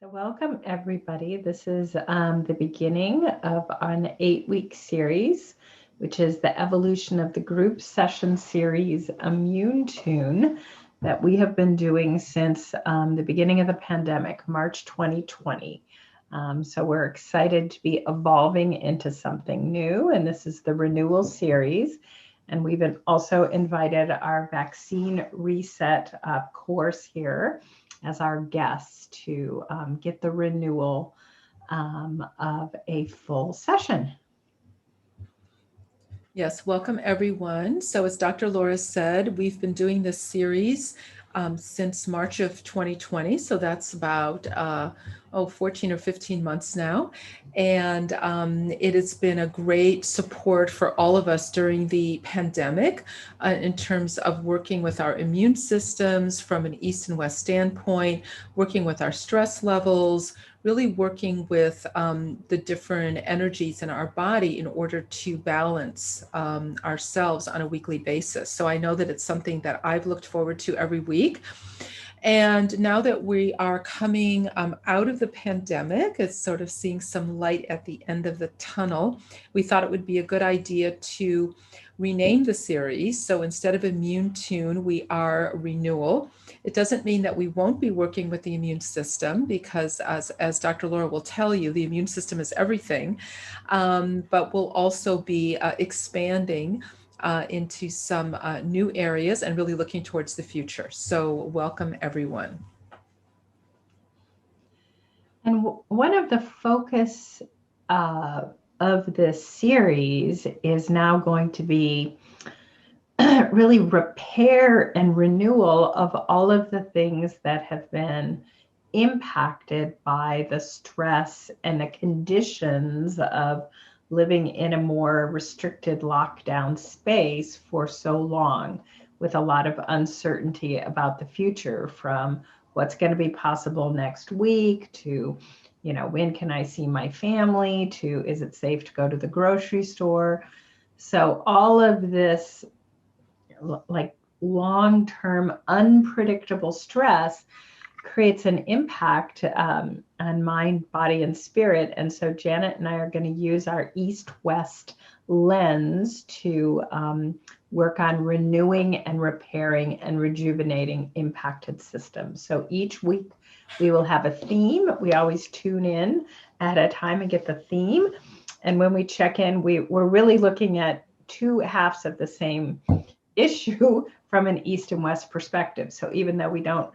So welcome everybody. This is the beginning of an 8-week series, which is the evolution of the group session series Immune Tune that we have been doing since the beginning of the pandemic, March 2020. So we're excited to be evolving into something new, and this is the Renewal series. And we've also invited our vaccine reset course here as our guests to get the renewal of a full session. Yes, welcome everyone. So as Dr. Laura said, we've been doing this series since March of 2020. So that's about 14 or 15 months now. And it has been a great support for all of us during the pandemic in terms of working with our immune systems from an East and West standpoint, working with our stress levels, really working with the different energies in our body in order to balance ourselves on a weekly basis. So I know that it's something that I've looked forward to every week. And now that we are coming out of the pandemic, it's sort of seeing some light at the end of the tunnel, we thought it would be a good idea to rename the series. So instead of Immune Tune, we are Renewal. It doesn't mean that we won't be working with the immune system because as Dr. Laura will tell you, the immune system is everything, but we'll also be expanding into some new areas and really looking towards the future. So welcome everyone. And one of the focus of this series is now going to be really repair and renewal of all of the things that have been impacted by the stress and the conditions of living in a more restricted lockdown space for so long, with a lot of uncertainty about the future, from what's going to be possible next week to, when can I see my family, to is it safe to go to the grocery store. So all of this like long-term unpredictable stress creates an impact on mind, body, and spirit. And so Janet and I are going to use our East-West lens to work on renewing and repairing and rejuvenating impacted systems. So each week we will have a theme. We always tune in at a time and get the theme. And when we check in, we're really looking at two halves of the same issue from an East and West perspective. So even though we don't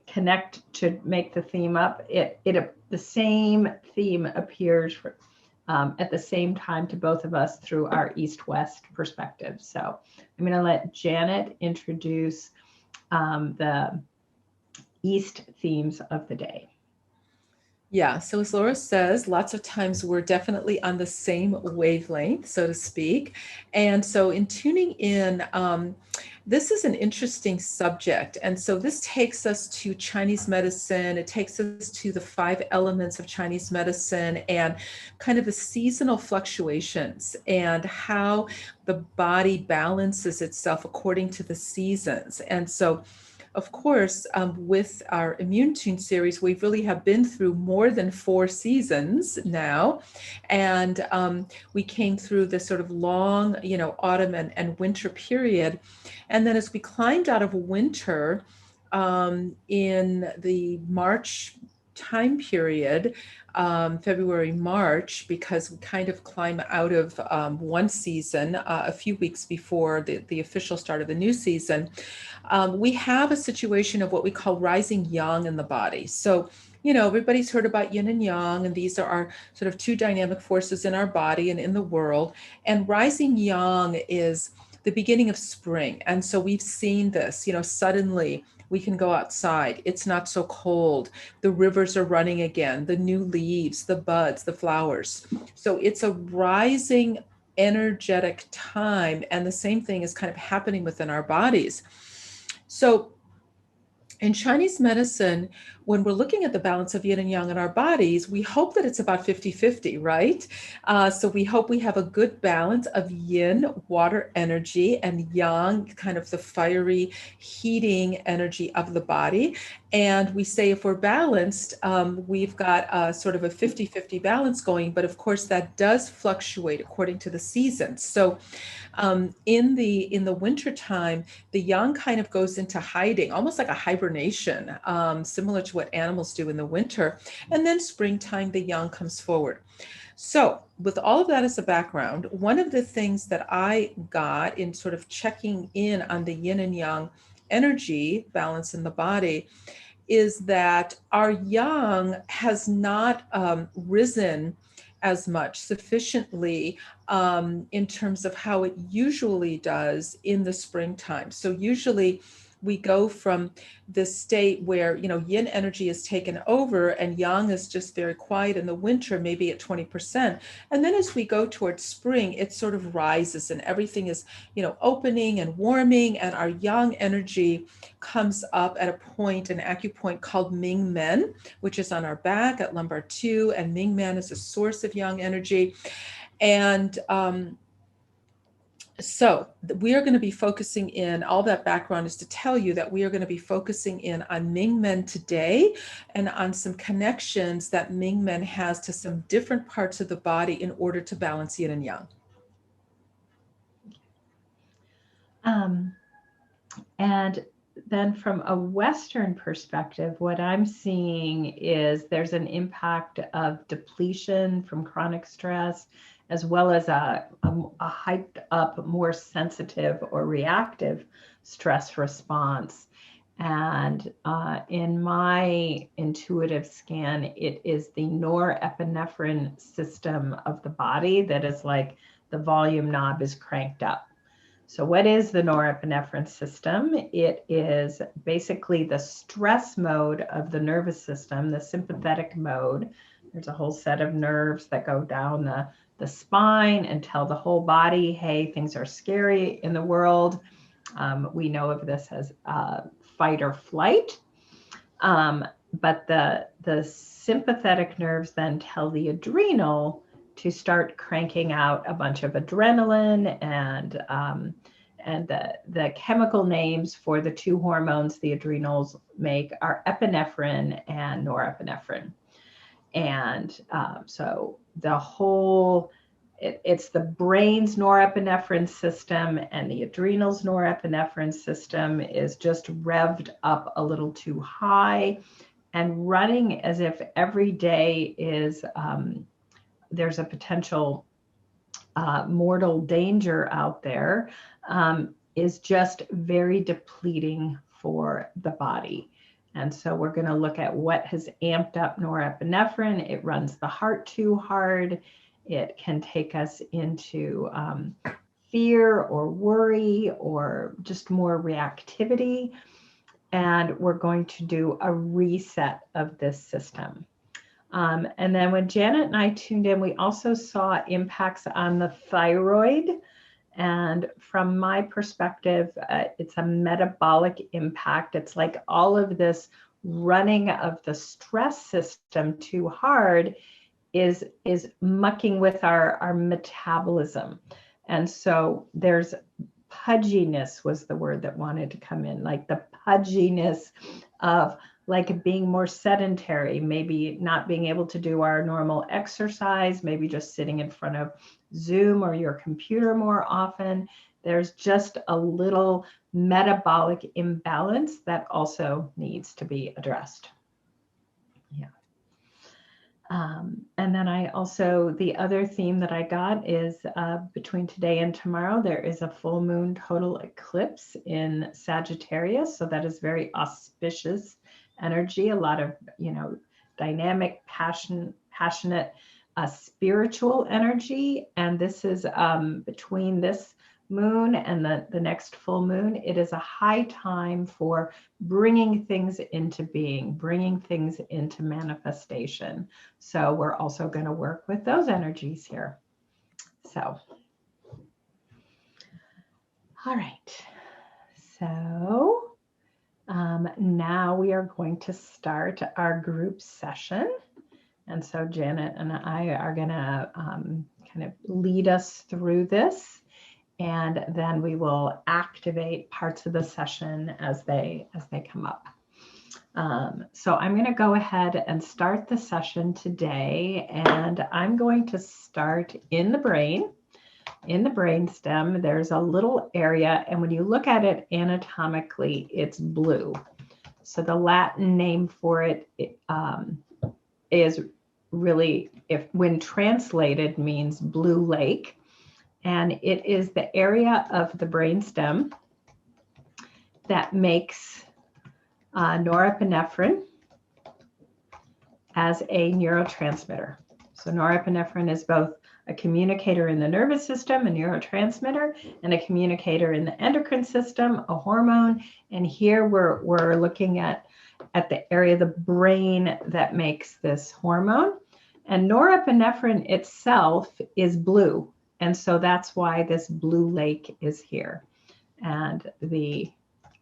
connect to make the theme up, the same theme appears at the same time to both of us through our East-West perspective. So I'm going to let Janet introduce the East themes of the day. Yeah, so as Laura says, lots of times we're definitely on the same wavelength, so to speak. And so in tuning in, this is an interesting subject. And so this takes us to Chinese medicine. It takes us to the 5 elements of Chinese medicine and kind of the seasonal fluctuations and how the body balances itself according to the seasons. And so of course, with our Immune Tune series, we really have been through more than 4 seasons now. And we came through this sort of long, autumn and winter period. And then as we climbed out of winter in the March time period, February, March, because we kind of climb out of one season a few weeks before the official start of the new season, we have a situation of what we call rising yang in the body. So, everybody's heard about yin and yang, and these are our sort of 2 dynamic forces in our body and in the world. And rising yang is the beginning of spring. And so we've seen this, suddenly we can go outside. It's not so cold. The rivers are running again, the new leaves, the buds, the flowers. So it's a rising energetic time. And the same thing is kind of happening within our bodies. So in Chinese medicine, when we're looking at the balance of yin and yang in our bodies, we hope that it's about 50-50, right? So we hope we have a good balance of yin, water energy, and yang, kind of the fiery, heating energy of the body. And we say if we're balanced, we've got sort of a 50-50 balance going, but of course that does fluctuate according to the seasons. So in the winter time, the yang kind of goes into hiding, almost like a hibernation, similar to what animals do in the winter. And then springtime, the yang comes forward. So with all of that as a background, one of the things that I got in sort of checking in on the yin and yang energy balance in the body is that our yang has not risen as much sufficiently in terms of how it usually does in the springtime. So usually we go from this state where, you know, yin energy is taken over and yang is just very quiet in the winter, maybe at 20%. And then as we go towards spring, it sort of rises and everything is, you know, opening and warming, and our yang energy comes up at a point, an acupoint called Ming Men, which is on our back at lumbar 2. And Ming Men is a source of yang energy. And so we are going to be focusing in, all that background is to tell you that we are going to be focusing in on Ming Men today and on some connections that Ming Men has to some different parts of the body in order to balance yin and yang. And then from a Western perspective, what I'm seeing is there's an impact of depletion from chronic stress, as well as a hyped up, more sensitive or reactive stress response. And in my intuitive scan, it is the norepinephrine system of the body that is like the volume knob is cranked up. So what is the norepinephrine system? It is basically the stress mode of the nervous system, the sympathetic mode. There's a whole set of nerves that go down the spine and tell the whole body, hey, things are scary in the world. We know of this as fight or flight. But the sympathetic nerves then tell the adrenal to start cranking out a bunch of adrenaline, and the chemical names for the two hormones the adrenals make are epinephrine and norepinephrine. And so the whole, it's the brain's norepinephrine system and the adrenals norepinephrine system is just revved up a little too high and running as if every day is there's a potential mortal danger out there, is just very depleting for the body. And so we're going to look at what has amped up norepinephrine. It runs the heart too hard. It can take us into fear or worry or just more reactivity. And we're going to do a reset of this system. And then when Janet and I tuned in, we also saw impacts on the thyroid. And from my perspective, it's a metabolic impact. It's like all of this running of the stress system too hard is mucking with our metabolism. And so there's pudginess was the word that wanted to come in, like the pudginess of like being more sedentary, maybe not being able to do our normal exercise, maybe just sitting in front of Zoom or your computer more often. There's just a little metabolic imbalance that also needs to be addressed. Yeah. And then I also, the other theme that I got is between today and tomorrow, there is a full moon total eclipse in Sagittarius. So that is very auspicious energy, a lot of, you know, dynamic, passionate, spiritual energy. And this is between this moon and the next full moon. It is a high time for bringing things into being, bringing things into manifestation. So we're also going to work with those energies here. So, all right. So Now we are going to start our group session. And so Janet and I are going to kind of lead us through this, and then we will activate parts of the session as they come up. So I'm going to go ahead and start the session today, and I'm going to start in the brain. In the brainstem, there's a little area, and when you look at it anatomically, it's blue. So the Latin name for it is really, when translated, means blue lake. And it is the area of the brainstem that makes norepinephrine as a neurotransmitter. So norepinephrine is both a communicator in the nervous system, a neurotransmitter, and a communicator in the endocrine system, a hormone. And here we're looking at the area of the brain that makes this hormone. And norepinephrine itself is blue. And so that's why this blue lake is here. And the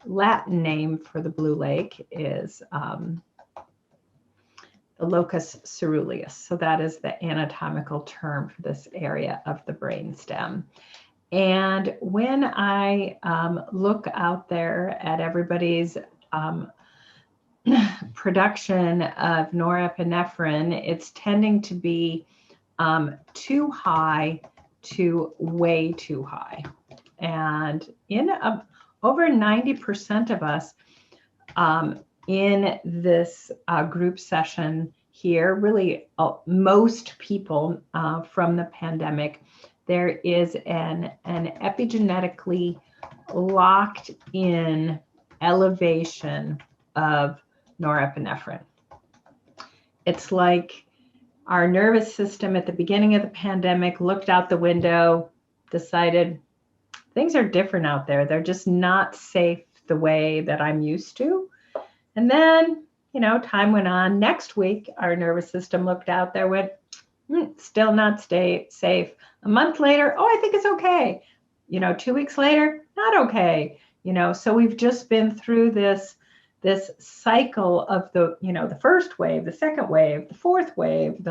Latin name for the blue lake is the locus ceruleus. So that is the anatomical term for this area of the brainstem. And when I look out there at everybody's production of norepinephrine, it's tending to be too high to way too high. And in over 90% of us in this group session here, really most people from the pandemic, there is an epigenetically locked in elevation of norepinephrine. It's like our nervous system at the beginning of the pandemic looked out the window, decided things are different out there. They're just not safe the way that I'm used to. And then, time went on. Next week, our nervous system looked out there, went, still not safe. A month later, I think it's okay. 2 weeks later, not okay. So we've just been through this cycle of the first wave, the second wave, the fourth wave,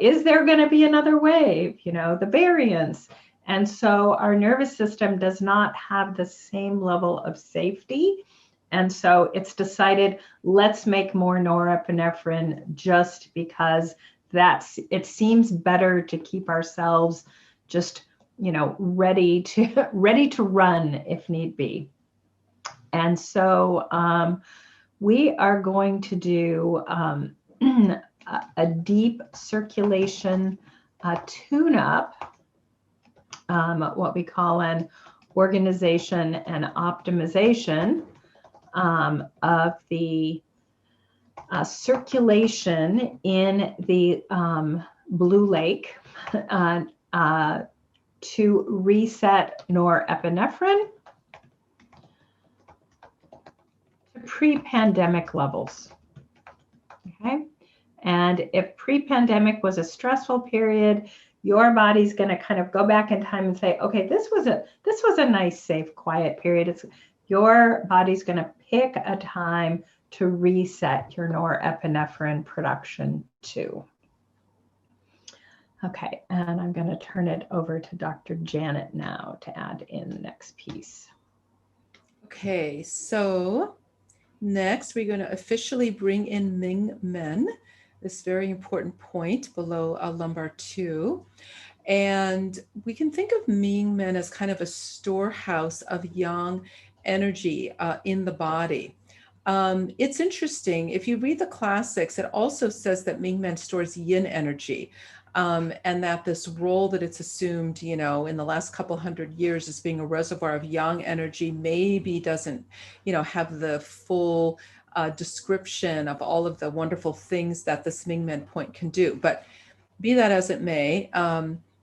is there going to be another wave, the variants. And so our nervous system does not have the same level of safety. And so it's decided, let's make more norepinephrine just because it seems better to keep ourselves just, ready to run if need be. And so we are going to do a deep circulation tune-up, what we call an organization and optimization of the circulation in the blue lake to reset norepinephrine to pre-pandemic levels. Okay, and if pre-pandemic was a stressful period, your body's going to kind of go back in time and say, okay, this was a nice, safe, quiet period. Your body's going to pick a time to reset your norepinephrine production too. Okay, and I'm going to turn it over to Dr. Janet now to add in the next piece. Okay, so next we're going to officially bring in Ming Men, this very important point below lumbar 2. And we can think of Ming Men as kind of a storehouse of yang energy in the body. It's interesting, if you read the classics, it also says that Ming Men stores yin energy, and that this role that it's assumed, in the last couple hundred years as being a reservoir of yang energy maybe doesn't, have the full description of all of the wonderful things that this Ming Men point can do. But be that as it may,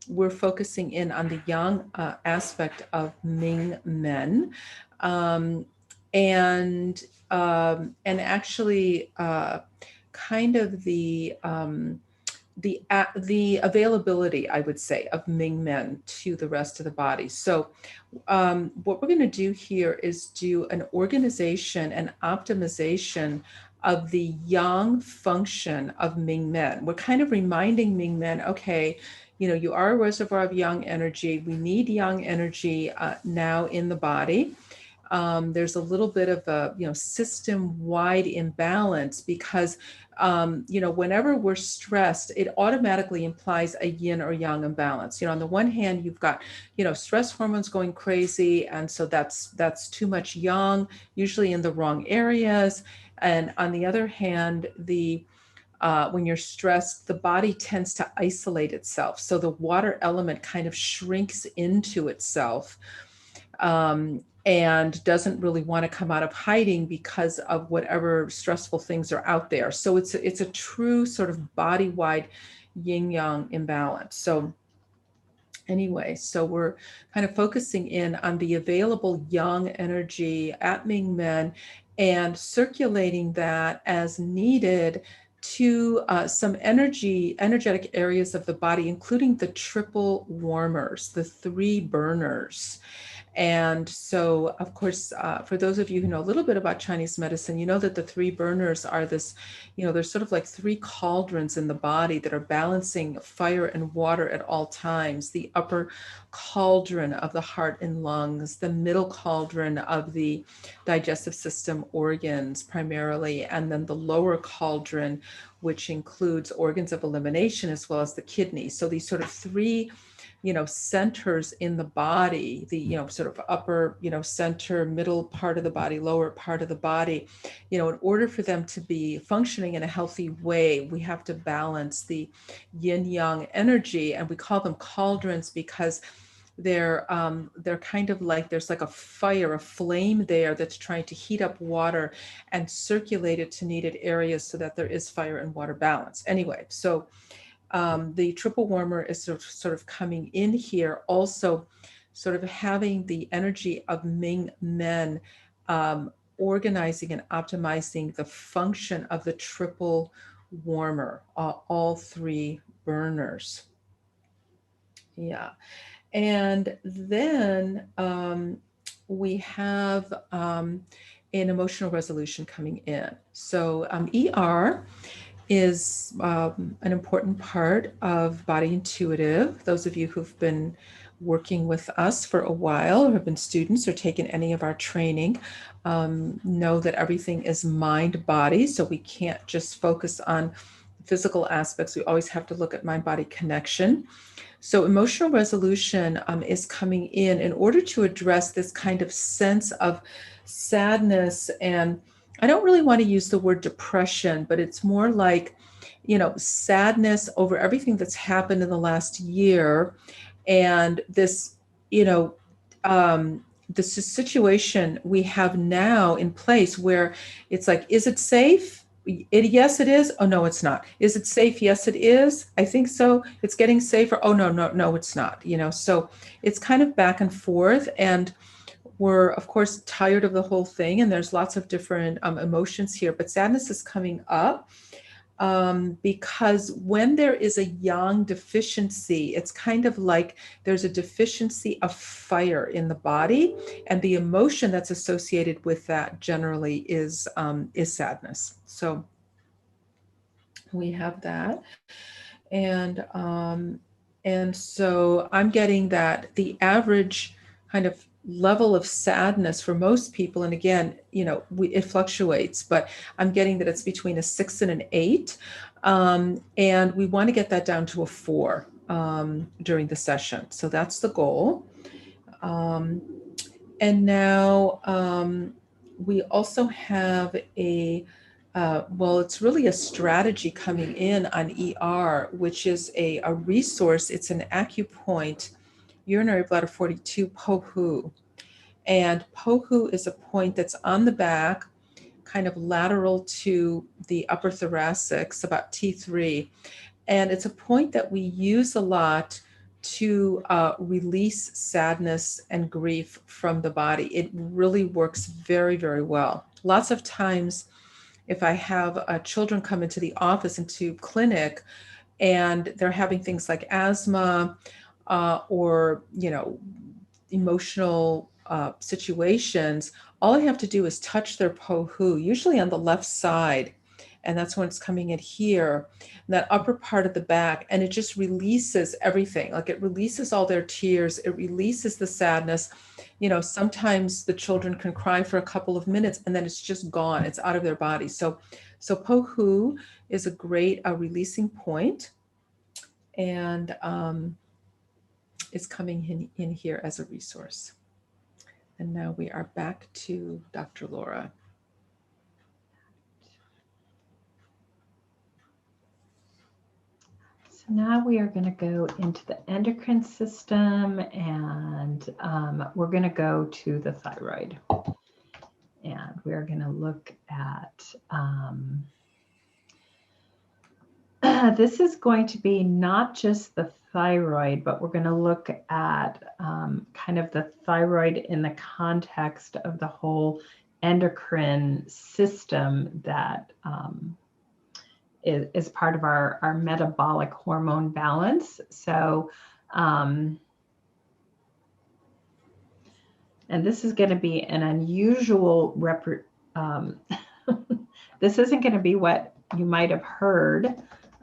we're focusing in on the yang aspect of Ming Men, and actually kind of the the availability, I would say, of Ming Men to the rest of the body. So what we're going to do here is do an organization and optimization of the yang function of Ming Men. We're kind of reminding Ming Men, okay, you are a reservoir of yang energy. We need yang energy now in the body. There's a little bit of a system-wide imbalance because whenever we're stressed, it automatically implies a yin or yang imbalance. On the one hand, you've got stress hormones going crazy, and so that's too much yang, usually in the wrong areas. And on the other hand, when you're stressed, the body tends to isolate itself, so the water element kind of shrinks into itself. And doesn't really want to come out of hiding because of whatever stressful things are out there. So it's a true sort of body-wide yin-yang imbalance. So anyway, so we're kind of focusing in on the available yang energy at Ming Men and circulating that as needed to some energetic areas of the body, including the triple warmers, the 3 burners. And so, of course, for those of you who know a little bit about Chinese medicine, you know that the 3 burners are this, there's sort of like 3 cauldrons in the body that are balancing fire and water at all times. The upper cauldron of the heart and lungs, the middle cauldron of the digestive system organs primarily, and then the lower cauldron, which includes organs of elimination as well as the kidneys. So these sort of 3 centers in the body, the, sort of upper, center, middle part of the body, lower part of the body, in order for them to be functioning in a healthy way, we have to balance the yin yang energy. And we call them cauldrons because they're kind of like, there's like a fire, a flame there that's trying to heat up water and circulate it to needed areas so that there is fire and water balance. Anyway, so the triple warmer is sort of coming in here, also sort of having the energy of Ming Men, organizing and optimizing the function of the triple warmer, all 3 burners. Yeah. And then we have an emotional resolution coming in. So ER is an important part of Body Intuitive. Those of you who've been working with us for a while or have been students or taken any of our training know that everything is mind-body, so we can't just focus on physical aspects. We always have to look at mind-body connection. So emotional resolution is coming in order to address this kind of sense of sadness, and I don't really want to use the word depression, but it's more like, sadness over everything that's happened in the last year. And this, this situation we have now in place where it's like, is it safe? Yes, it is. Oh, no, it's not. Is it safe? Yes, it is. I think so. It's getting safer. Oh, no, it's not. So it's kind of back and forth. And we're, of course, tired of the whole thing. And there's lots of different emotions here. But sadness is coming up because when there is a yang deficiency, it's kind of like there's a deficiency of fire in the body. And the emotion that's associated with that generally is sadness. So we have that. And so I'm getting that the average kind of level of sadness for most people, and again, it fluctuates, but I'm getting that it's between a 6 and an 8. And we want to get that down to a 4 during the session. So that's the goal. And now we also have it's really a strategy coming in on ER, which is a resource. It's an acupoint, urinary bladder 42 Pohu. And Pohu is a point that's on the back, kind of lateral to the upper thoracic, about T3. And it's a point that we use a lot to release sadness and grief from the body. It really works very, very well. Lots of times, if I have children come into the office, into clinic, and they're having things like asthma, or, emotional situations, all I have to do is touch their pohu, usually on the left side. And that's when it's coming in here, in that upper part of the back. And it just releases everything. Like, it releases all their tears. It releases the sadness. Sometimes the children can cry for a couple of minutes and then it's just gone. It's out of their body. So pohu is a great releasing point. And it's coming in here as a resource. And now we are back to Dr. Laura. So now we are going to go into the endocrine system, and we're going to go to the thyroid. And we're going to look at, this is going to be not just the thyroid, but we're going to look at kind of the thyroid in the context of the whole endocrine system that is part of our metabolic hormone balance. So, and this is going to be an unusual this isn't going to be what you might have heard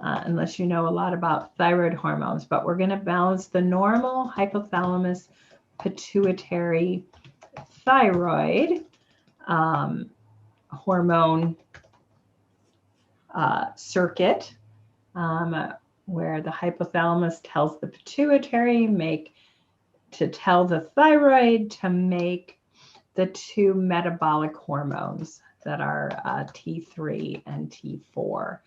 unless you know a lot about thyroid hormones, but we're going to balance the normal hypothalamus pituitary thyroid hormone circuit, where the hypothalamus tells the pituitary to tell the thyroid to make the two metabolic hormones that are T3 and T4.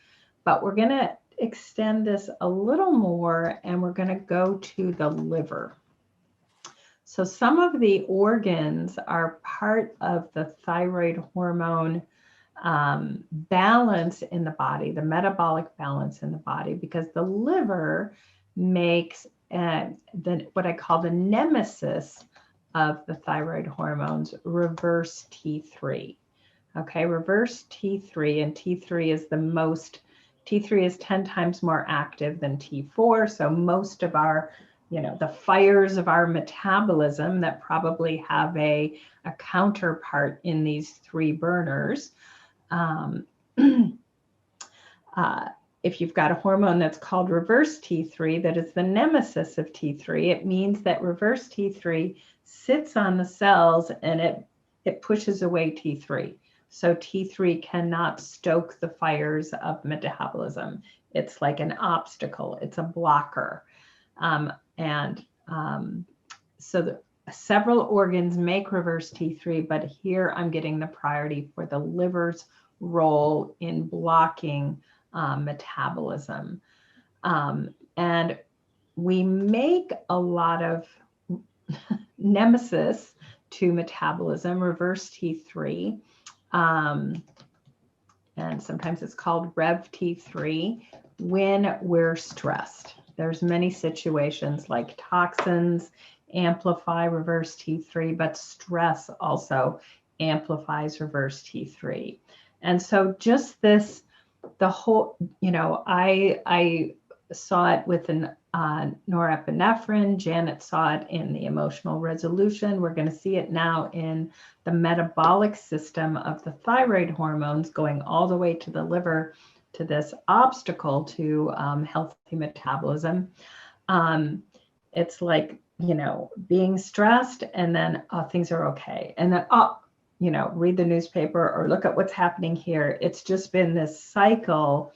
But we're going to extend this a little more, and we're going to go to the liver. So some of the organs are part of the thyroid hormone balance in the body, the metabolic balance in the body, because the liver makes what I call the nemesis of the thyroid hormones, reverse T3. Okay, reverse T3, and T3 is 10 times more active than T4. So most of our, the fires of our metabolism that probably have a counterpart in these three burners. If you've got a hormone that's called reverse T3, that is the nemesis of T3, it means that reverse T3 sits on the cells and it pushes away T3. So T3 cannot stoke the fires of metabolism. It's like an obstacle. It's a blocker. So several organs make reverse T3, but here I'm getting the priority for the liver's role in blocking metabolism. And we make a lot of nemesis to metabolism, reverse T3. And sometimes it's called Rev T3 when we're stressed. There's many situations like toxins amplify reverse T3, but stress also amplifies reverse T3. And so just this, the whole, I saw it with an norepinephrine. Janet saw it in the emotional resolution. We're going to see it now in the metabolic system of the thyroid hormones going all the way to the liver, to this obstacle to healthy metabolism. It's like, being stressed and then things are okay. And then, read the newspaper or look at what's happening here. It's just been this cycle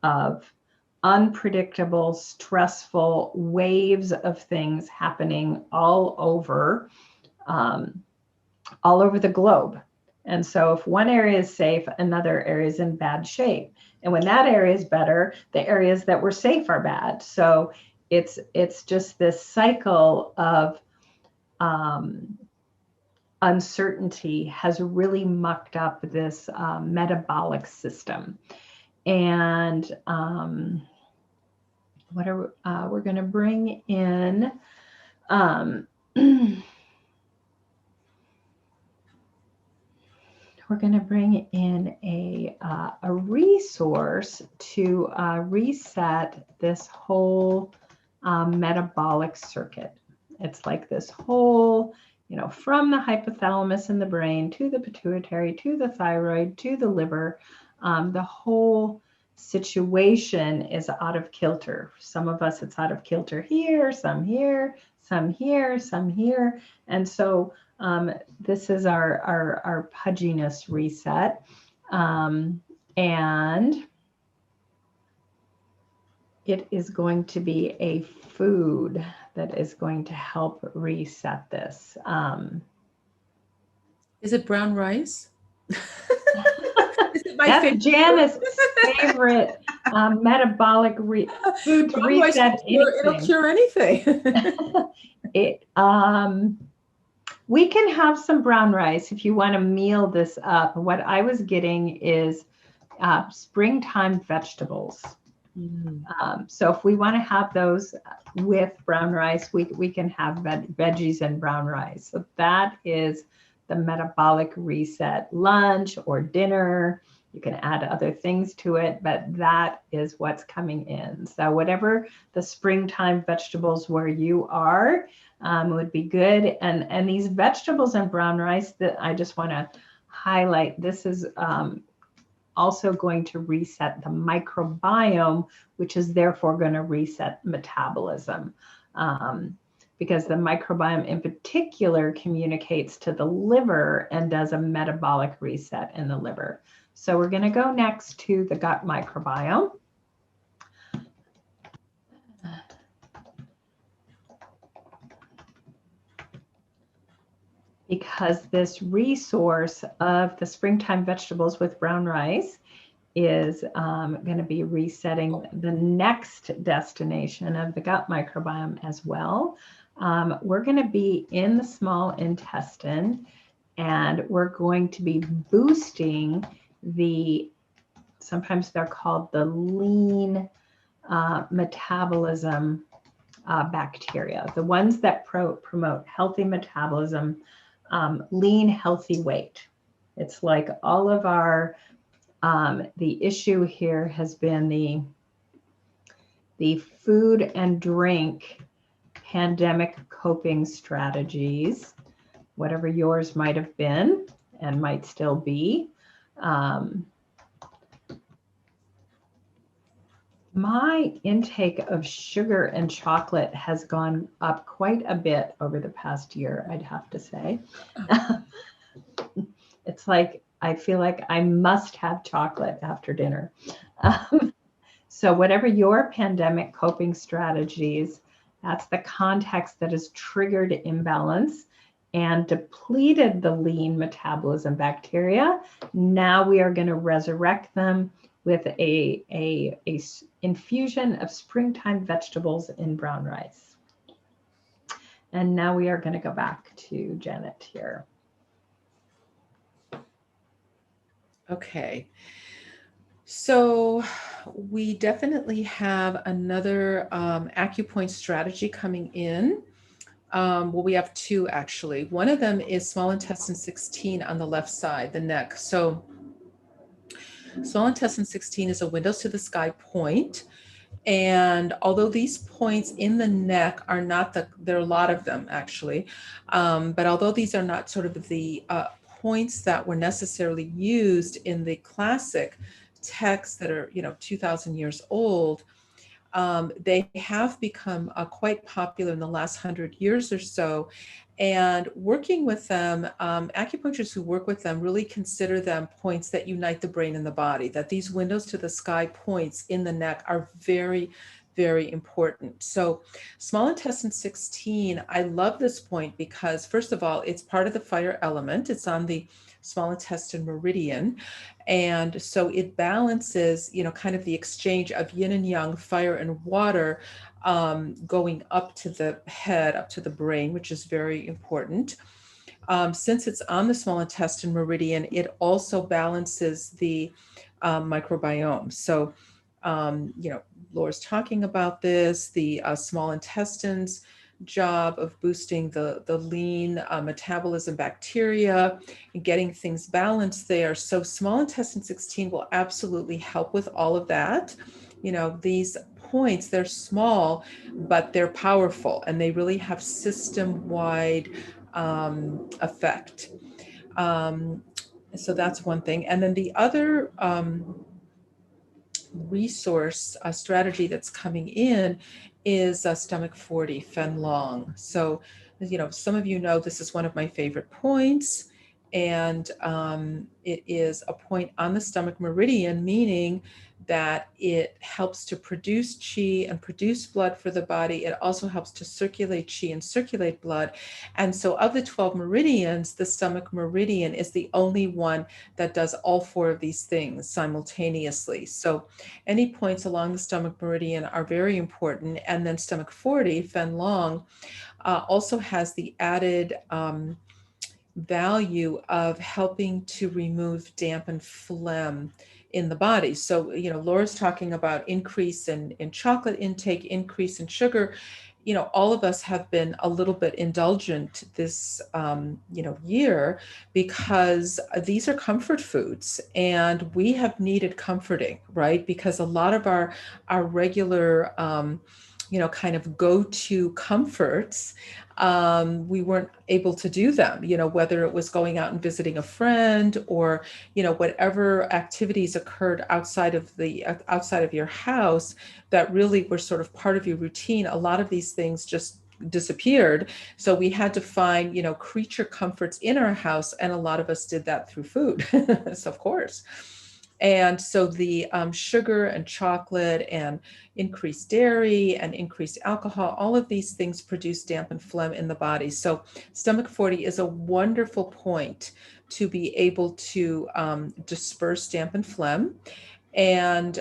of unpredictable, stressful waves of things happening all over the globe. And so if one area is safe, another area is in bad shape. And when that area is better, the areas that were safe are bad. So it's just this cycle of uncertainty has really mucked up this metabolic system. And we're going to bring in we're going to bring in a resource to reset this whole metabolic circuit. It's like this whole, from the hypothalamus in the brain to the pituitary, to the thyroid, to the liver, the whole situation is out of kilter. Some of us, it's out of kilter here, some here, some here, some here. And so this is our pudginess reset. And it is going to be a food that is going to help reset this. Is it brown rice? That's favorite. Janice's favorite metabolic food to reset anything. It'll cure anything. We can have some brown rice if you want to meal this up. What I was getting is springtime vegetables. So if we want to have those with brown rice, we can have veggies and brown rice. So that is the metabolic reset lunch or dinner. You can add other things to it, but that is what's coming in. So whatever the springtime vegetables where you are would be good. And these vegetables and brown rice that I just want to highlight, this is also going to reset the microbiome, which is therefore going to reset metabolism. Because the microbiome in particular communicates to the liver and does a metabolic reset in the liver. So we're going to go next to the gut microbiome. Because this resource of the springtime vegetables with brown rice is going to be resetting the next destination of the gut microbiome as well. We're going to be in the small intestine, and we're going to be boosting sometimes they're called the lean metabolism bacteria, the ones that promote healthy metabolism, lean, healthy weight. It's like all of our, the issue here has been the food and drink pandemic coping strategies, whatever yours might have been and might still be. My intake of sugar and chocolate has gone up quite a bit over the past year, I'd have to say. It's like, I feel like I must have chocolate after dinner. So whatever your pandemic coping strategies, that's the context that has triggered imbalance and depleted the lean metabolism bacteria. Now we are going to resurrect them with a infusion of springtime vegetables in brown rice. And now we are going to go back to Janet here. Okay. So we definitely have another acupoint strategy coming in. Well, we have two actually. One of them is small intestine 16 on the left side, the neck. So small intestine 16 is a windows to the sky point. And although these points in the neck are not there are a lot of them actually, but although these are not sort of the points that were necessarily used in the classic texts that are, 2,000 years old, they have become quite popular in the last 100 years or so. And working with them, acupuncturists who work with them really consider them points that unite the brain and the body, that these windows to the sky points in the neck are very, very important. So small intestine 16, I love this point because first of all, it's part of the fire element. It's on the small intestine meridian. And so it balances, kind of the exchange of yin and yang, fire and water, going up to the head, up to the brain, which is very important. Since it's on the small intestine meridian, it also balances the microbiome. So, Laura's talking about this, the small intestines job of boosting the lean metabolism bacteria and getting things balanced there. So small intestine 16 will absolutely help with all of that. You know, these points, they're small, but they're powerful, and they really have system-wide effect. Um, so that's one thing. And then the other resource strategy that's coming in is stomach 40, Fen Long. So, you know, some of you know this is one of my favorite points, and it is a point on the stomach meridian, meaning that it helps to produce chi and produce blood for the body. It also helps to circulate chi and circulate blood. And so of the 12 meridians, the stomach meridian is the only one that does all four of these things simultaneously. So any points along the stomach meridian are very important. And then stomach 40, Fen Long, also has the added value of helping to remove dampened phlegm in the body. So, you know, Laura's talking about increase in chocolate intake, increase in sugar. You know, all of us have been a little bit indulgent this, you know, year, because these are comfort foods, and we have needed comforting, right? Because a lot of our regular, you know, kind of go-to comforts, we weren't able to do them, you know, whether it was going out and visiting a friend, or, you know, whatever activities occurred outside of your house that really were sort of part of your routine. A lot of these things just disappeared. So we had to find, you know, creature comforts in our house. And a lot of us did that through food. So of course. And so the sugar and chocolate and increased dairy and increased alcohol, all of these things produce dampened phlegm in the body. So stomach 40 is a wonderful point to be able to disperse dampened phlegm, and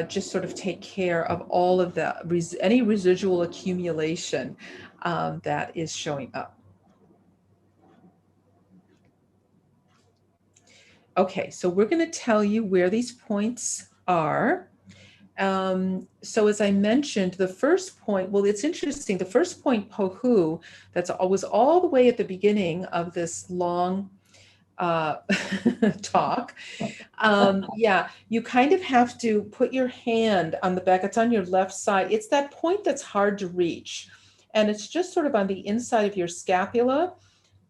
just sort of take care of all of the any residual accumulation that is showing up. Okay, so we're going to tell you where these points are. So as I mentioned, the first point, well, it's interesting. The first point, Pohu, that's always all the way at the beginning of this long talk. Yeah, you kind of have to put your hand on the back. It's on your left side. It's that point that's hard to reach. And it's just sort of on the inside of your scapula.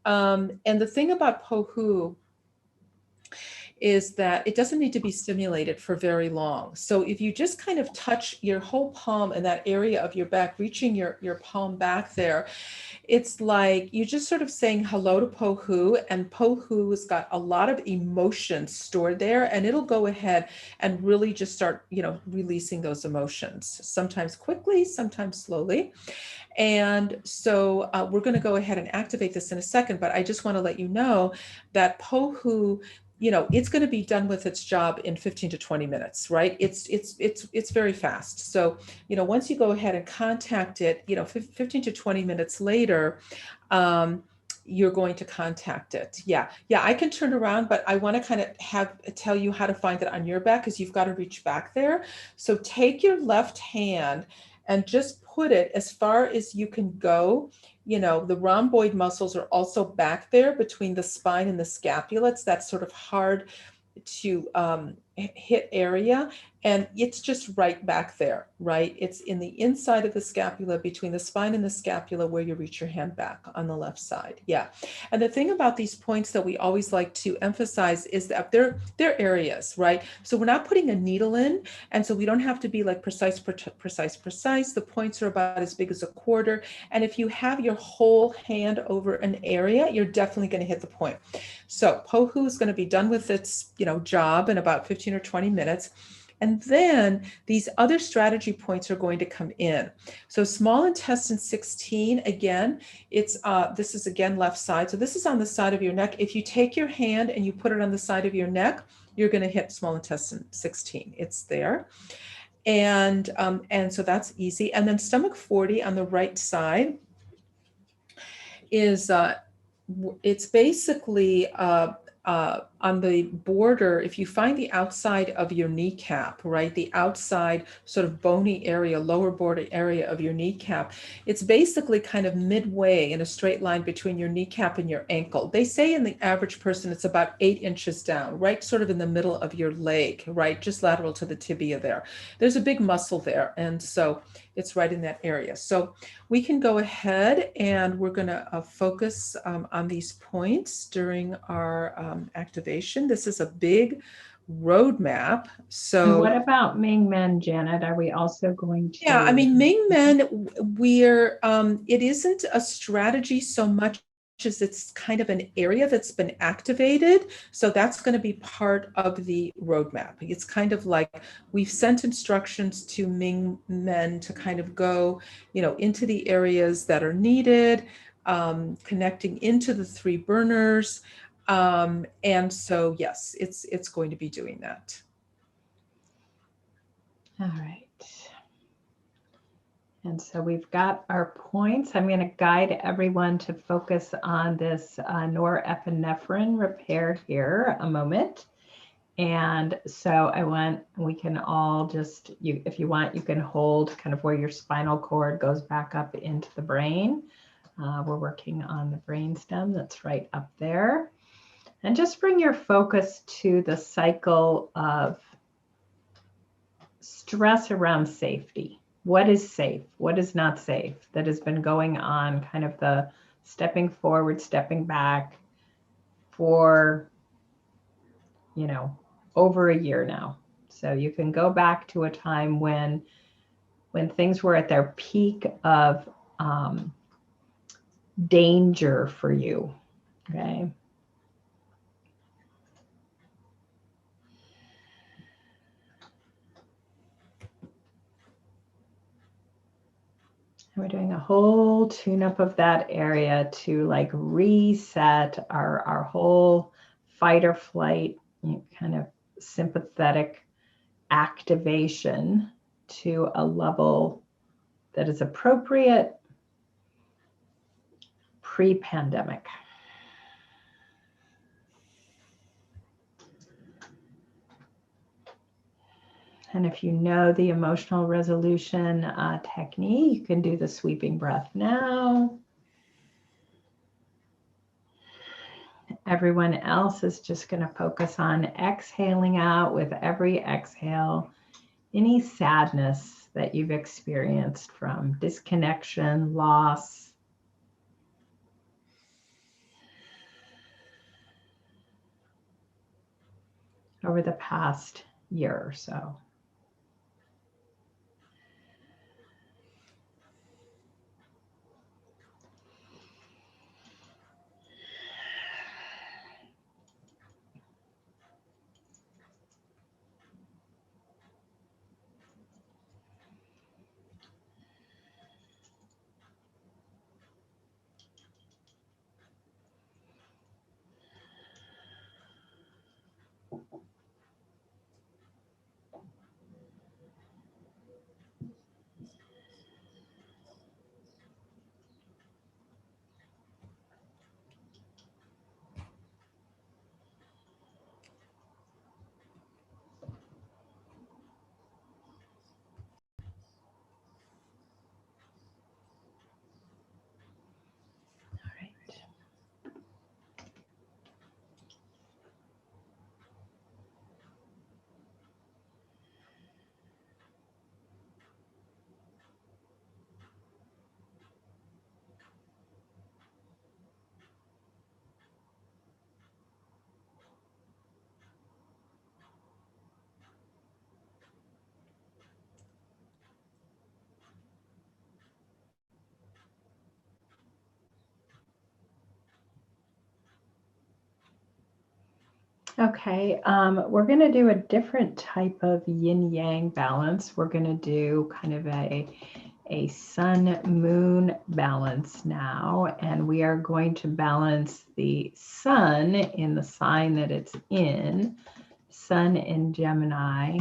And the thing about Pohu is that it doesn't need to be stimulated for very long. So if you just kind of touch your whole palm in that area of your back, reaching your palm back there, it's like you're just sort of saying hello to Pohu, and Pohu has got a lot of emotions stored there, and it'll go ahead and really just start, you know, releasing those emotions, sometimes quickly, sometimes slowly. And so we're going to go ahead and activate this in a second, but I just want to let you know that Pohu, you know, it's going to be done with its job in 15 to 20 minutes, right? It's very fast. So, you know, once you go ahead and contact it, you know, 15 to 20 minutes later, you're going to contact it. Yeah, I can turn around, but I want to kind of tell you how to find it on your back, because you've got to reach back there. So take your left hand and just put it as far as you can go. You know, the rhomboid muscles are also back there between the spine and the scapula. It's that sort of hard to hit area, and it's just right back there, right? It's in the inside of the scapula, between the spine and the scapula, where you reach your hand back on the left side. Yeah. And the thing about these points that we always like to emphasize is that they're areas, right? So we're not putting a needle in, and so we don't have to be like precise. The points are about as big as a quarter. And if you have your whole hand over an area, you're definitely going to hit the point. So Pohu is going to be done with its, you know, job in about 15 or 20 minutes. And then these other strategy points are going to come in. So small intestine 16, again, it's this is again left side. So this is on the side of your neck. If you take your hand and you put it on the side of your neck, you're going to hit small intestine 16. It's there. And so that's easy. And then stomach 40 on the right side is it's basically on the border, if you find the outside of your kneecap, right, the outside sort of bony area, lower border area of your kneecap, it's basically kind of midway in a straight line between your kneecap and your ankle. They say in the average person, it's about 8 inches down, right, sort of in the middle of your leg, right, just lateral to the tibia there. There's a big muscle there, and so it's right in that area. So we can go ahead and we're going to focus on these points during our activation. This is a big roadmap. So and what about Ming Men, Janet? Are we also going to? Yeah, I mean, Ming Men, it isn't a strategy so much as it's kind of an area that's been activated. So that's going to be part of the roadmap. It's kind of like we've sent instructions to Ming Men to kind of go, into the areas that are needed, connecting into the 3 burners. And so, yes, it's going to be doing that. All right. And so we've got our points. I'm going to guide everyone to focus on this norepinephrine repair here a moment. And so we can all just, if you want, you can hold kind of where your spinal cord goes back up into the brain. We're working on the brainstem that's right up there. And just bring your focus to the cycle of stress around safety. What is safe? What is not safe? That has been going on, kind of the stepping forward, stepping back for, over a year now. So you can go back to a time when things were at their peak of danger for you. Okay. And we're doing a whole tune-up of that area to like reset our whole fight or flight, kind of sympathetic activation to a level that is appropriate pre-pandemic. And if you know the emotional resolution technique, you can do the sweeping breath now. Everyone else is just going to focus on exhaling out with every exhale any sadness that you've experienced from disconnection, loss. Over the past year or so. Okay, we're going to do a different type of yin-yang balance. We're going to do kind of a sun-moon balance now, and we are going to balance the sun in the sign that it's in, sun in Gemini,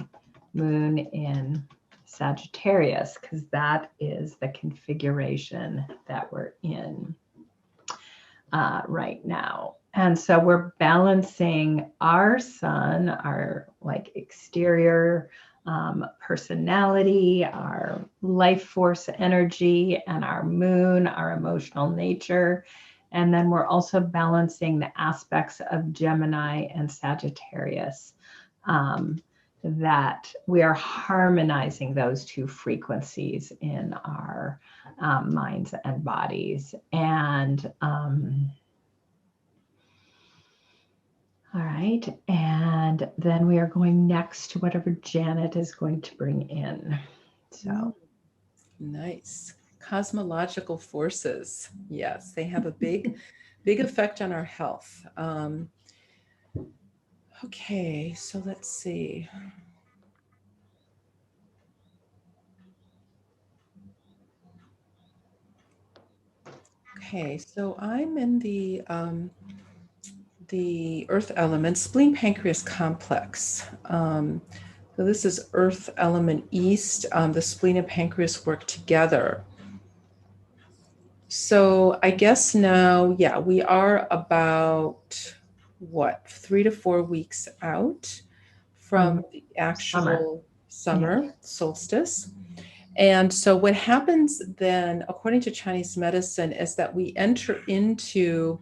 moon in Sagittarius, because that is the configuration that we're in right now. And so we're balancing our sun, our like exterior personality, our life force energy, and our moon, our emotional nature. And then we're also balancing the aspects of Gemini and Sagittarius. Um, that we are harmonizing those two frequencies in our minds and bodies. And all right. And then we are going next to whatever Janet is going to bring in. So, Nice. Cosmological forces. Yes, they have a big effect on our health. Okay, so let's see. Okay, so I'm in the earth element, spleen pancreas complex. So this is earth element east. The spleen and pancreas work together. So I guess now, yeah, we are about what, 3 to 4 weeks out from the actual summer solstice. And so what happens then, according to Chinese medicine, is that we enter into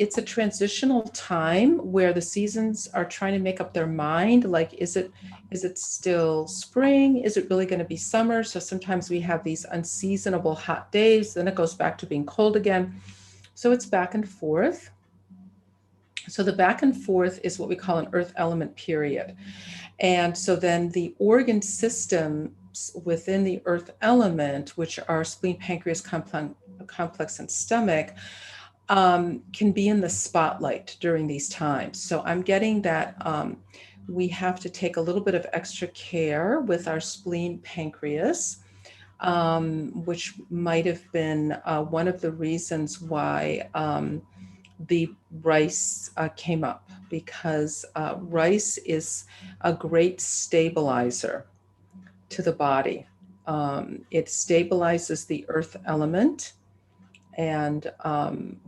it's a transitional time where the seasons are trying to make up their mind. Like, is it still spring? Is it really going to be summer? So sometimes we have these unseasonable hot days, then it goes back to being cold again. So it's back and forth. So the back and forth is what we call an earth element period. And so then the organ systems within the earth element, which are spleen, pancreas, complex, and stomach, can be in the spotlight during these times. So I'm getting that we have to take a little bit of extra care with our spleen, pancreas, which might have been one of the reasons why the rice came up, because rice is a great stabilizer to the body. It stabilizes the earth element. And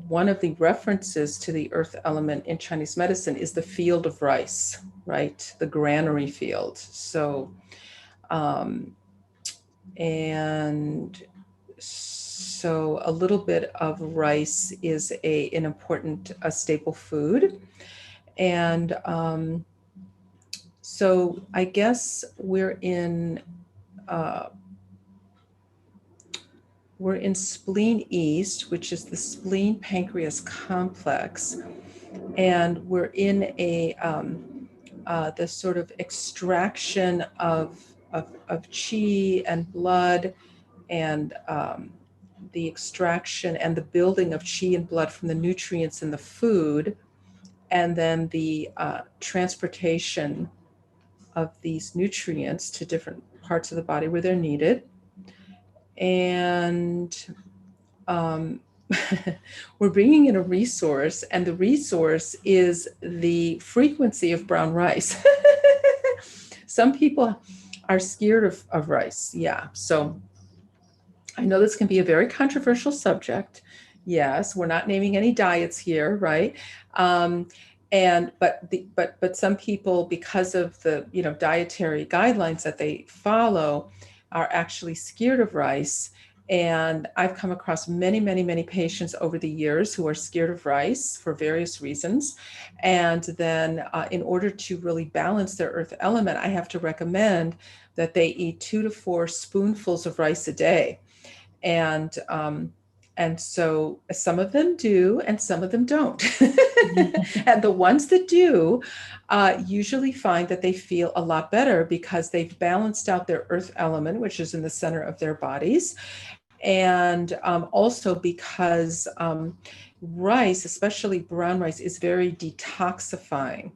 one of the references to the earth element in Chinese medicine is the field of rice, right? The granary field. So, and so a little bit of rice is an important staple food. And so I guess we're in spleen east, which is the spleen pancreas complex, and we're in the sort of extraction of qi and blood, and the extraction and the building of qi and blood from the nutrients in the food, and then the transportation of these nutrients to different parts of the body where they're needed. And we're bringing in a resource, and the resource is the frequency of brown rice. Some people are scared of rice. Yeah. So I know this can be a very controversial subject. Yes, we're not naming any diets here, right? But some people, because of the dietary guidelines that they follow, are actually scared of rice. And I've come across many patients over the years who are scared of rice for various reasons. And then in order to really balance their earth element, I have to recommend that they eat 2 to 4 spoonfuls of rice a day. And so some of them do, and some of them don't. And the ones that do usually find that they feel a lot better because they've balanced out their earth element, which is in the center of their bodies. And also because rice, especially brown rice, is very detoxifying.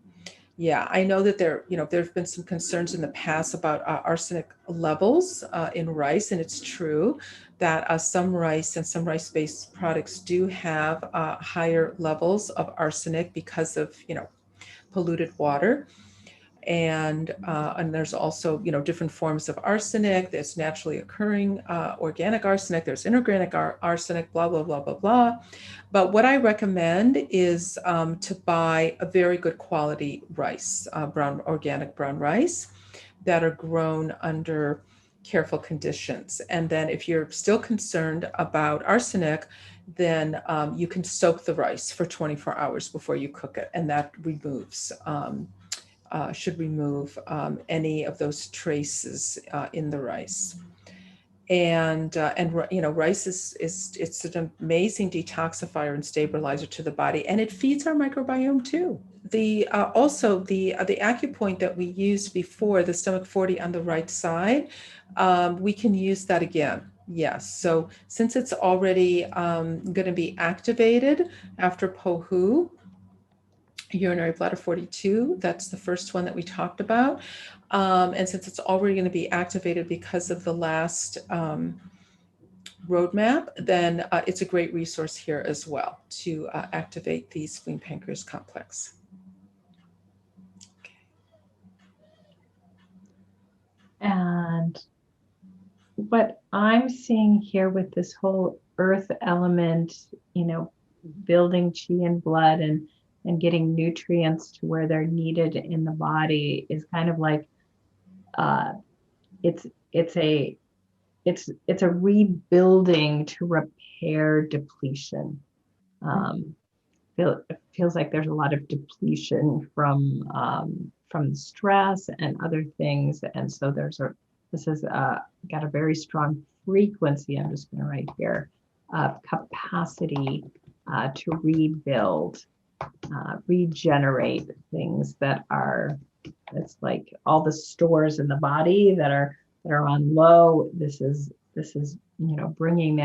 Yeah, I know that there have been some concerns in the past about arsenic levels in rice, and it's true that some rice and some rice-based products do have higher levels of arsenic because of polluted water. And there's also, different forms of arsenic. There's naturally occurring organic arsenic. There's inorganic arsenic, blah, blah, blah, blah, blah. But what I recommend is to buy a very good quality rice, organic brown rice that are grown under careful conditions. And then if you're still concerned about arsenic, then you can soak the rice for 24 hours before you cook it. And that should remove any of those traces in the rice. And rice it's an amazing detoxifier and stabilizer to the body, and it feeds our microbiome too. The acupoint that we used before, the stomach 40 on the right side, we can use that again. Yes. So since it's already going to be activated after POHU, urinary bladder 42, that's the first one that we talked about. And since it's already going to be activated because of the last roadmap, then it's a great resource here as well to activate the spleen pancreas complex. Okay. And what I'm seeing here with this whole earth element, building chi and blood and getting nutrients to where they're needed in the body is kind of like it's a rebuilding to repair depletion. It feels like there's a lot of depletion from stress and other things, and so this has got a very strong frequency. I'm just going to write here of capacity to rebuild, regenerate things that are. It's like all the stores in the body that are on low. This is bringing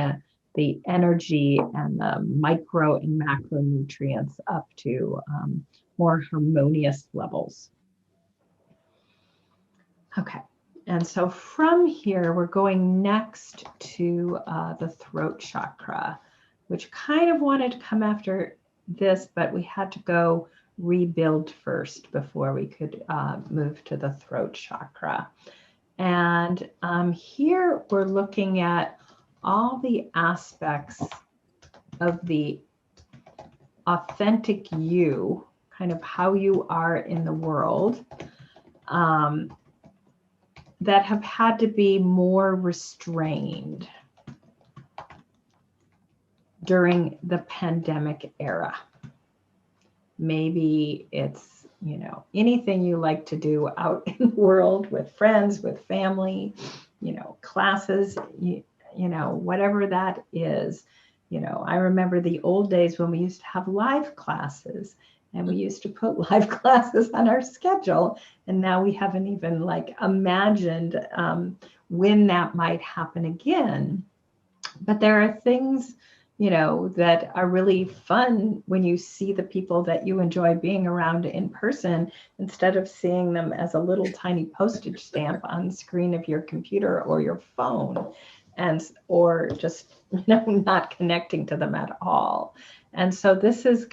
the energy and the micro and macronutrients up to more harmonious levels. Okay, and so from here we're going next to the throat chakra, which kind of wanted to come after this, but we had to go rebuild first before we could move to the throat chakra. And here we're looking at all the aspects of the authentic you, kind of how you are in the world, that have had to be more restrained during the pandemic era. Maybe it's, anything you like to do out in the world with friends, with family, classes, whatever that is. I remember the old days when we used to have live classes, and we used to put live classes on our schedule. And now we haven't even imagined when that might happen again. But there are things, that are really fun when you see the people that you enjoy being around in person, instead of seeing them as a little tiny postage stamp on the screen of your computer or your phone, or just, not connecting to them at all. And so this is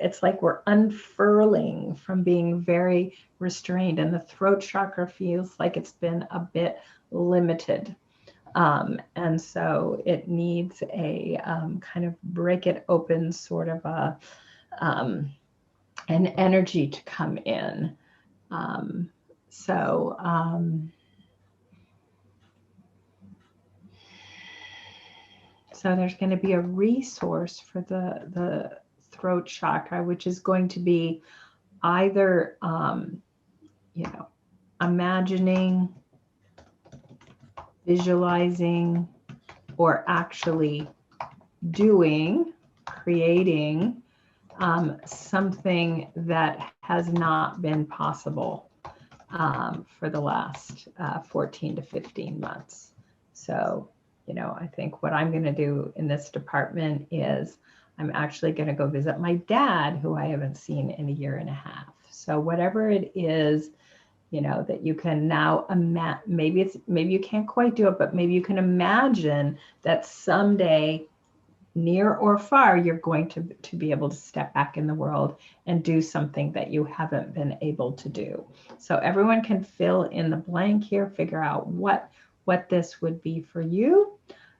it's like we're unfurling from being very restrained, and the throat chakra feels like it's been a bit limited. And so it needs a kind of break it open sort of an energy to come in. So there's going to be a resource for the throat chakra, which is going to be either, imagining, visualizing, or actually creating something that has not been possible for the last 14 to 15 months. So, I think what I'm going to do in this department is I'm actually going to go visit my dad, who I haven't seen in a year and a half. So whatever it is, that you can now maybe you can't quite do it, but maybe you can imagine that someday near or far, you're going to be able to step back in the world and do something that you haven't been able to do. So everyone can fill in the blank here, figure out what this would be for you.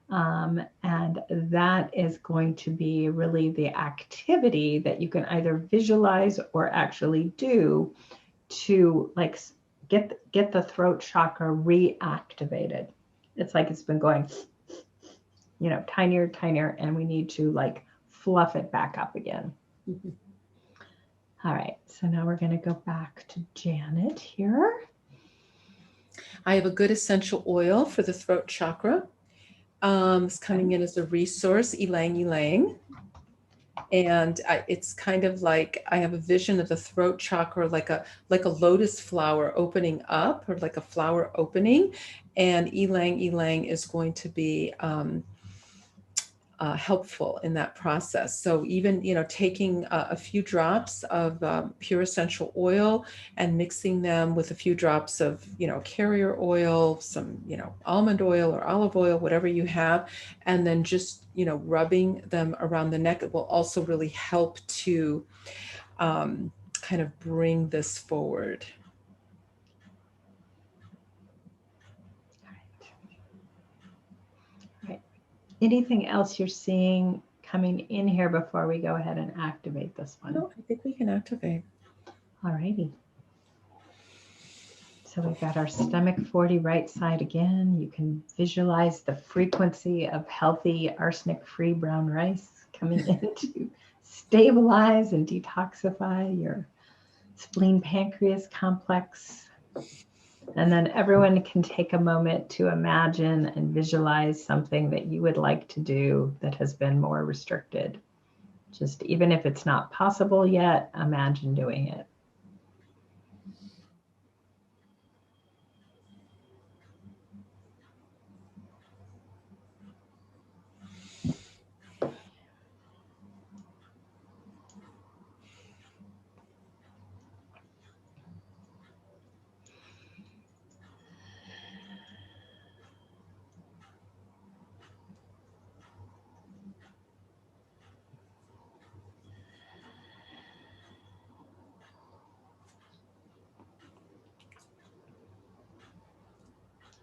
And that is going to be really the activity that you can either visualize or actually do to like get the throat chakra reactivated. It's like it's been going, you know, tinier, and we need to like fluff it back up again. Mm-hmm. All right, so now we're going to go back to Janet here. I have a good essential oil for the throat chakra. It's coming in as a resource, ylang ylang. And it's kind of like, I have a vision of the throat chakra like a lotus flower opening up, or like a flower opening. And ylang ylang is going to be helpful in that process. So even, you know, taking a few drops of pure essential oil and mixing them with a few drops of, you know, carrier oil, some, you know, almond oil or olive oil, whatever you have, and then just, you know, rubbing them around the neck, it will also really help to kind of bring this forward. Right. Anything else you're seeing coming in here before we go ahead and activate this one? No, I think we can activate. All righty. So we've got our stomach 40 right side again. You can visualize the frequency of healthy arsenic-free brown rice coming in to stabilize and detoxify your spleen pancreas complex. And then everyone can take a moment to imagine and visualize something that you would like to do that has been more restricted. Just even if it's not possible yet, imagine doing it.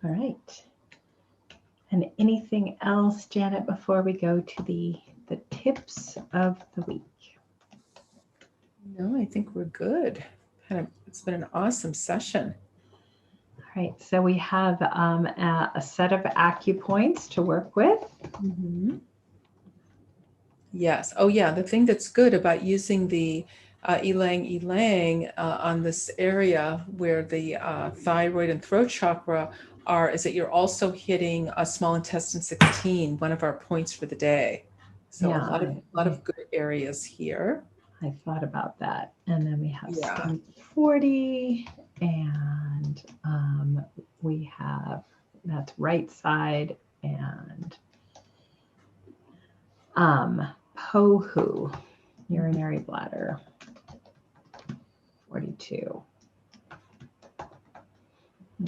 All right. And anything else, Janet, before we go to the tips of the week? No, I think we're good. It's been an awesome session. All right, so we have a set of acupoints to work with. Mm-hmm. Yes. Oh, yeah. The thing that's good about using the ylang ylang on this area where the thyroid and throat chakra are is that you're also hitting a small intestine 16, one of our points for the day. So yeah, a lot of good areas here. I thought about that. And then we have stomach 40, and we have, that's right side, and POHU, urinary bladder, 42.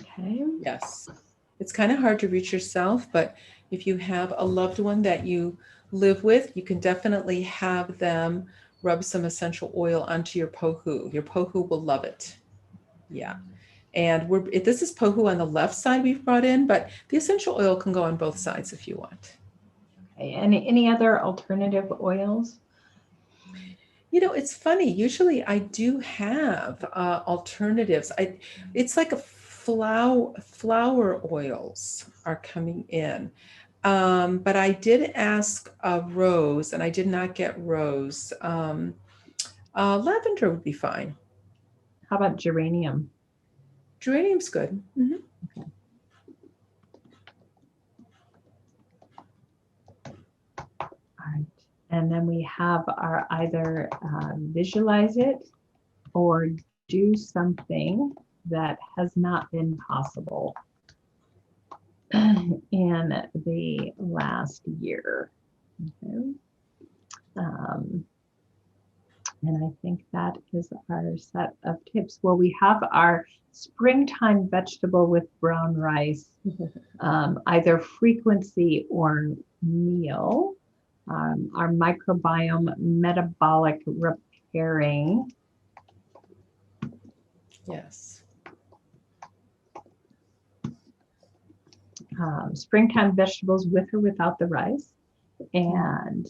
Okay. Yes. It's kind of hard to reach yourself, but if you have a loved one that you live with, you can definitely have them rub some essential oil onto your POHU. Your POHU will love it. Yeah. And this is POHU on the left side we've brought in, but the essential oil can go on both sides if you want. Okay. Any other alternative oils? You know, it's funny. Usually I do have alternatives. It's like a flower oils are coming in. But I did ask rose, and I did not get rose. Lavender would be fine. How about geranium? Geranium's good. Mm-hmm. Okay. All right. And then we have our either visualize it or do something that has not been possible in the last year. Okay. And I think that is our set of tips. Well, we have our springtime vegetable with brown rice, either frequency or meal. our microbiome metabolic repairing. Yes. Springtime vegetables with or without the rice. And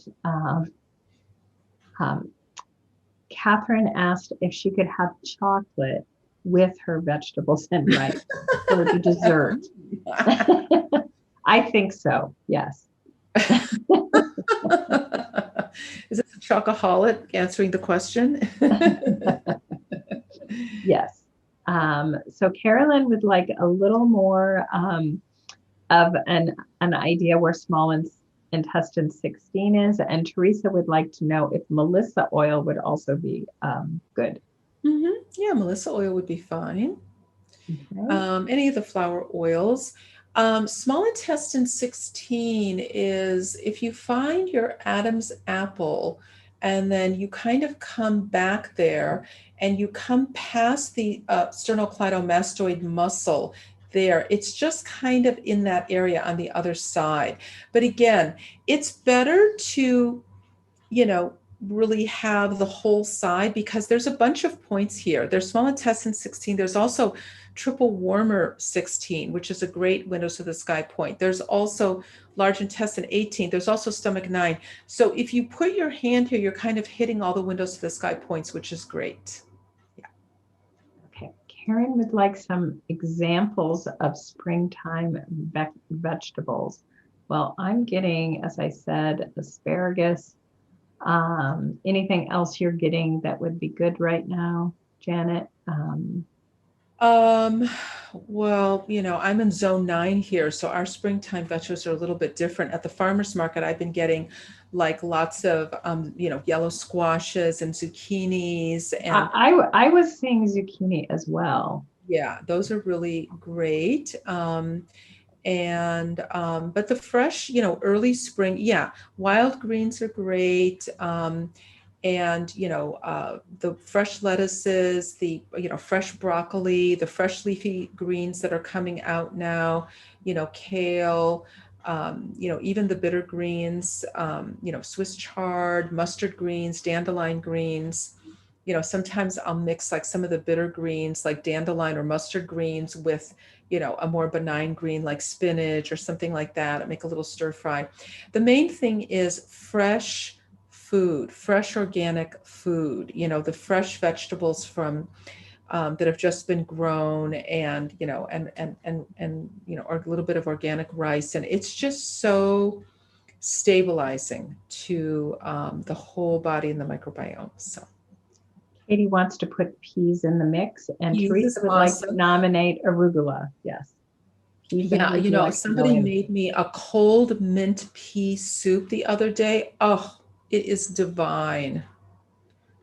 Catherine asked if she could have chocolate with her vegetables and rice for the dessert. I think so, yes. Is this a chocoholic answering the question? Yes. So Carolyn would like a little more of an idea where small intestine 16 is, and Teresa would like to know if Melissa oil would also be good. Mm-hmm. Yeah, Melissa oil would be fine. Okay. Any of the flower oils. Small intestine 16 is if you find your Adam's apple and then you kind of come back there and you come past the sternocleidomastoid muscle there. It's just kind of in that area on the other side. But again, it's better to, you know, really have the whole side because there's a bunch of points here. There's small intestine 16. There's also triple warmer 16, which is a great windows to the sky point. There's also large intestine 18. There's also stomach 9. So if you put your hand here, you're kind of hitting all the windows to the sky points, which is great. Yeah. Okay. Karen would like some examples of springtime vegetables. Well, I'm getting, as I said, asparagus. Anything else you're getting that would be good right now, Janet? Um, well, you know, I'm in zone 9 here, so our springtime vegetables are a little bit different. At the farmer's market, I've been getting like lots of, you know, yellow squashes and zucchinis and I was seeing zucchini as well. yeah, those are really great. But the fresh, you know, early spring, yeah, wild greens are great. And you know, the fresh lettuces, the you know fresh broccoli, the fresh leafy greens that are coming out now, you know, kale, you know, even the bitter greens, you know, Swiss chard, mustard greens, dandelion greens. You know, sometimes I'll mix like some of the bitter greens, like dandelion or mustard greens, with you know a more benign green like spinach or something like that. I make a little stir fry. The main thing is fresh food, fresh organic food, you know, the fresh vegetables from that have just been grown and, you know, and, you know, or a little bit of organic rice. And it's just so stabilizing to the whole body and the microbiome. So Katie wants to put peas in the mix, and peas Teresa is would like to awesome. nominate arugula. Yes, peas and Yeah, you arugula know, I can go somebody in. made me a cold mint pea soup the other day. Oh, it is divine.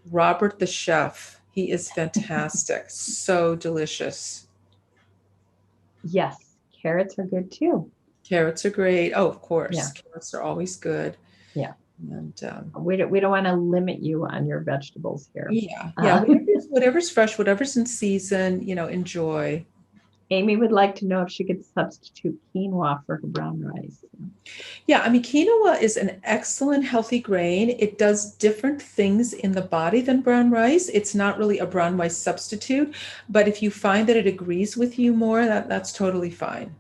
Robert the chef. He is fantastic. So delicious. Yes, carrots are good too. Carrots are great. Oh, of Yeah, course. Carrots are always good. yeah. And We don't want to limit you on your vegetables here. yeah, yeah, whatever's fresh, whatever's in season, you know, enjoy. Amy would like to know if she could substitute quinoa for her brown rice. Yeah, I mean, quinoa is an excellent healthy grain. It does different things in the body than brown rice. It's not really a brown rice substitute, but if you find that it agrees with you more, that's totally fine.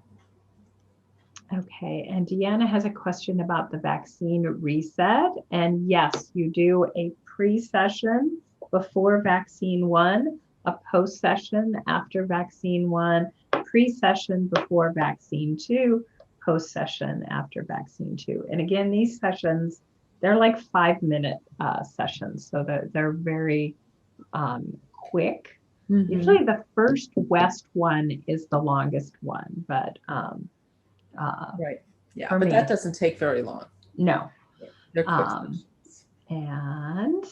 Okay, and Deanna has a question about the vaccine reset. And yes, you do a pre-session before vaccine one, a post-session after vaccine one, pre-session before vaccine two, post-session after vaccine two. And again, these sessions, they're like 5-minute sessions, so that they're very quick. Hmm. Usually the first West one is the longest one, but uh, Right. Yeah, for but that me. doesn't take very long. No. They're quick Um, sessions. and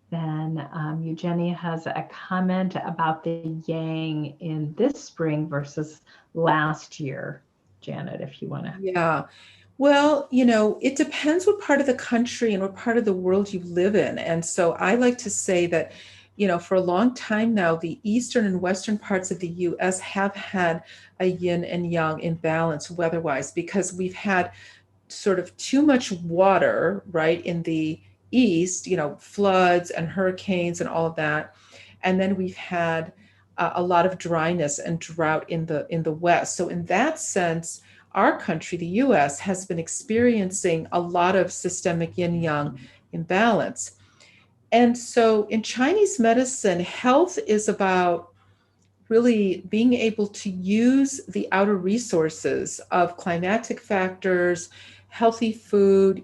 then Eugenia has a comment about the yang in this spring versus last year. Janet, if you want to. Yeah. Well, you know, it depends what part of the country and what part of the world you live in. And so I like to say that, you know, for a long time now, the eastern and western parts of the US have had a yin and yang imbalance weather-wise because we've had sort of too much water, right, in the east, floods and hurricanes and all of that. And then we've had a lot of dryness and drought in the west. So in that sense, our country, the US, has been experiencing a lot of systemic yin yang imbalance. And so in Chinese medicine, health is about really being able to use the outer resources of climatic factors, healthy food,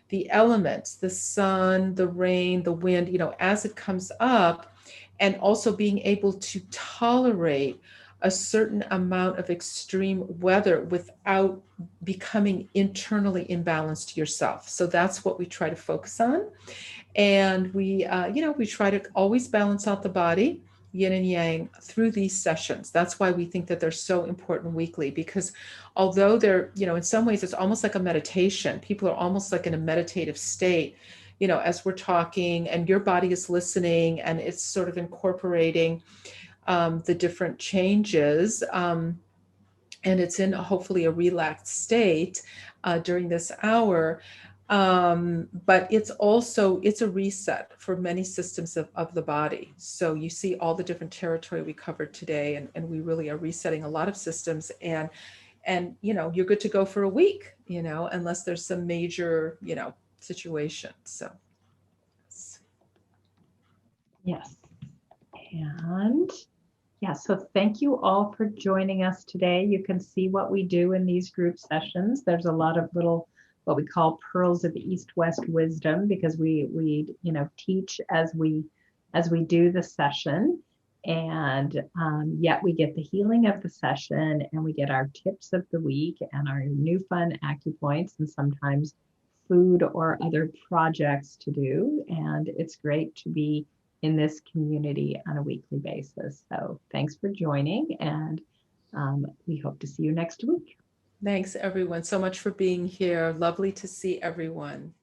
the elements, the sun, the rain, the wind, as it comes up, and also being able to tolerate a certain amount of extreme weather without becoming internally imbalanced yourself. So that's what we try to focus on. And we try to always balance out the body, yin and yang, through these sessions. That's why we think that they're so important weekly, because although they're, in some ways, it's almost like a meditation. People are almost like in a meditative state, as we're talking, and your body is listening and it's sort of incorporating the different changes. And it's in hopefully a relaxed state during this hour. But it's a reset for many systems of the body. So you see all the different territory we covered today, and we really are resetting a lot of systems, and you're good to go for a week, unless there's some major, situation. So Yes. And yeah, so thank you all for joining us today. You can see what we do in these group sessions. There's a lot of little, what we call pearls of East-West wisdom, because we teach as we do the session, and yet we get the healing of the session, and we get our tips of the week and our new fun acupoints, and sometimes food or other projects to do. And it's great to be in this community on a weekly basis. So thanks for joining, and we hope to see you next week. thanks everyone so much for being here. Lovely to see everyone.